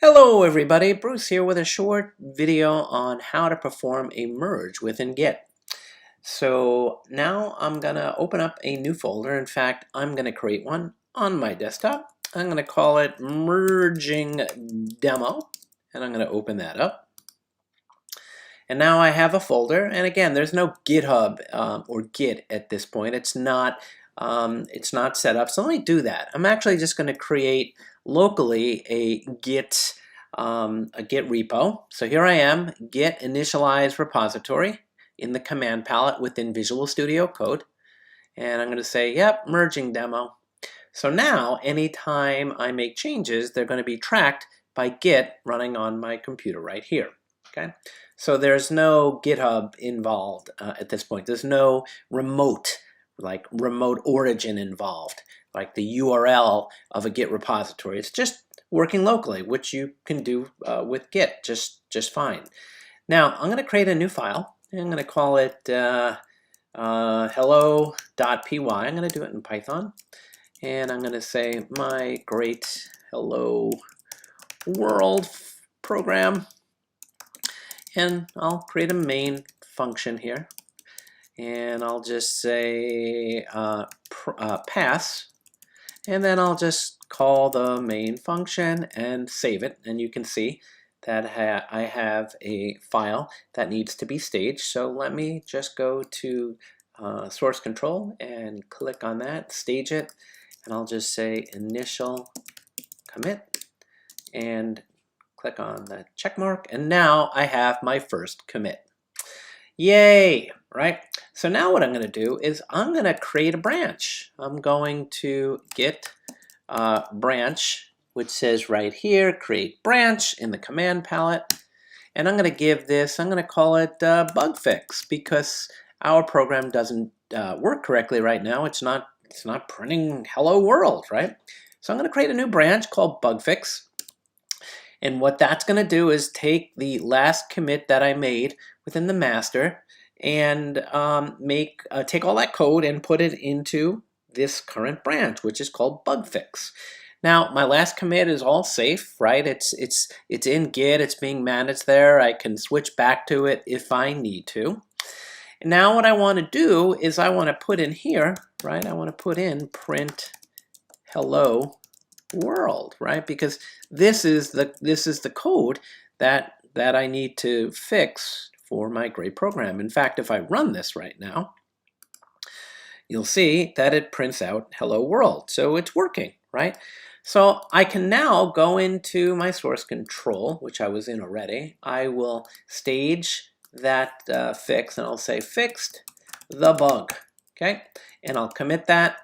Hello everybody, Bruce here with a short video on how to perform a merge within Git. So now I'm going to open up a new folder. In fact, I'm going to create one on my desktop. I'm going to call it Merging Demo, and I'm going to open that up. And now I have a folder, and again, there's no GitHub or Git at this point. It's not set up, so let me do that. I'm actually just going to create locally a Git repo. So here I am, Git initialize repository in the command palette within Visual Studio Code, and I'm going to say, yep, merging demo. So now, anytime I make changes, they're going to be tracked by Git running on my computer right here. Okay, so there's no GitHub involved at this point. There's no remote origin involved, like the URL of a Git repository. It's just working locally, which you can do with Git just fine. Now I'm going to create a new file. I'm going to call it hello.py. I'm going to do it in Python, and I'm going to say my great hello world program. And I'll create a main function here, and I'll just say pass, and then I'll just call the main function and save it. And you can see that I have a file that needs to be staged. So let me just go to source control and click on that, stage it, and I'll just say initial commit and click on the check mark, and now I have my first commit. Yay, right? So now what I'm going to do is I'm going to create a branch. I'm going to Git branch, which says right here, create branch in the command palette. And I'm going to give this, I'm going to call it bug fix, because our program doesn't work correctly right now. It's not printing hello world, right? So I'm going to create a new branch called bug fix. And what that's going to do is take the last commit that I made within the master and take all that code and put it into this current branch, which is called bug fix. Now, my last commit is all safe, right? It's in Git. It's being managed there. I can switch back to it if I need to. And now what I want to do is I want to put in here, right? I want to put in print hello world, right? Because this is the code that I need to fix for my great program. In fact, if I run this right now, you'll see that it prints out hello world. So it's working, right? So I can now go into my source control, which I was in already. I will stage that fix, and I'll say fixed the bug, okay? And I'll commit that,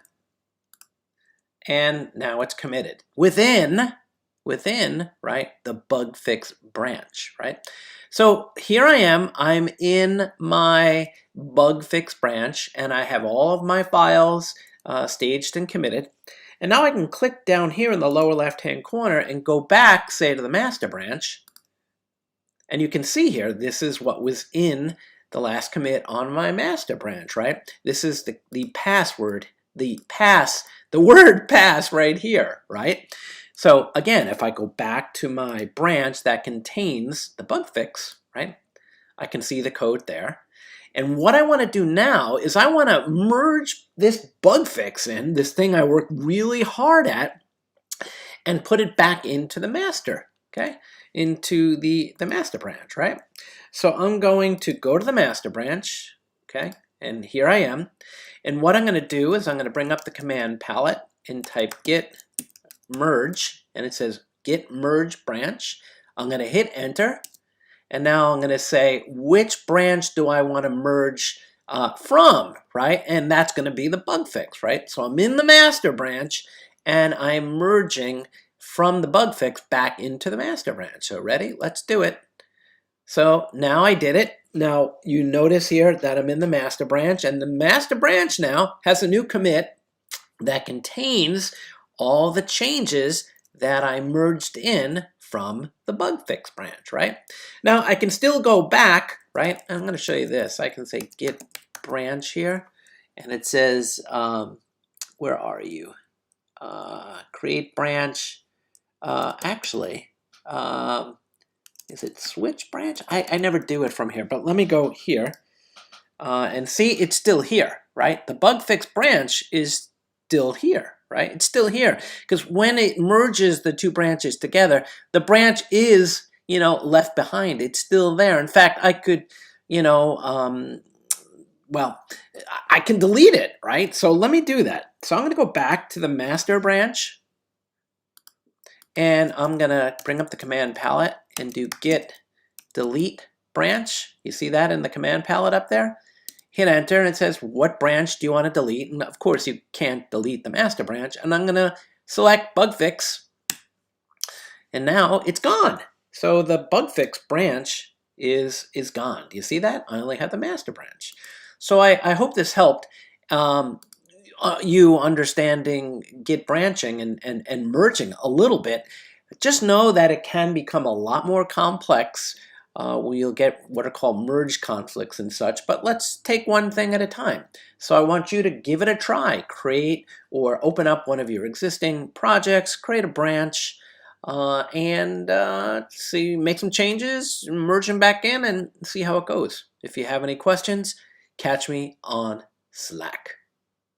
and now it's committed within, right, the bug fix branch, right? So here I am, I'm in my bug fix branch, and I have all of my files staged and committed. And now I can click down here in the lower left-hand corner and go back, say, to the master branch. And you can see here, this is what was in the last commit on my master branch, right? This is the password, the word pass right here, right? So again, if I go back to my branch that contains the bug fix, right, I can see the code there. And what I want to do now is I want to merge this bug fix in, this thing I worked really hard at, and put it back into the master, okay? Into the master branch, right? So I'm going to go to the master branch, okay? And here I am. And what I'm going to do is I'm going to bring up the command palette and type Git Merge, and it says Git Merge branch. I'm going to hit enter, and now I'm going to say which branch do I want to merge from, right? And that's going to be the bug fix, right? So I'm in the master branch, and I'm merging from the bug fix back into the master branch. So ready? Let's do it. So now I did it. Now you notice here that I'm in the master branch, and the master branch now has a new commit that contains all the changes that I merged in from the bug fix branch, right? Now I can still go back, right? I'm going to show you this. I can say git branch here, and it says, where are you? Create branch. Actually, Is it switch branch? I never do it from here, but let me go here and see it's still here, right? The bug fix branch is still here, right? It's still here because when it merges the two branches together, the branch is, left behind. It's still there. In fact, I could, well, I can delete it, right? So let me do that. So I'm going to go back to the master branch. And I'm going to bring up the command palette and do Git Delete Branch. You see that in the command palette up there? Hit enter and it says, what branch do you want to delete? And of course you can't delete the master branch. And I'm going to select bug fix. And now it's gone. So the bug fix branch is gone. Do you see that? I only have the master branch. So I hope this helped. You understanding Git branching and merging a little bit. Just know that it can become a lot more complex where you'll get what are called merge conflicts and such, but let's take one thing at a time. So I want you to give it a try. Create or open up one of your existing projects, create a branch, and make some changes, merge them back in, and see how it goes. If you have any questions, catch me on Slack.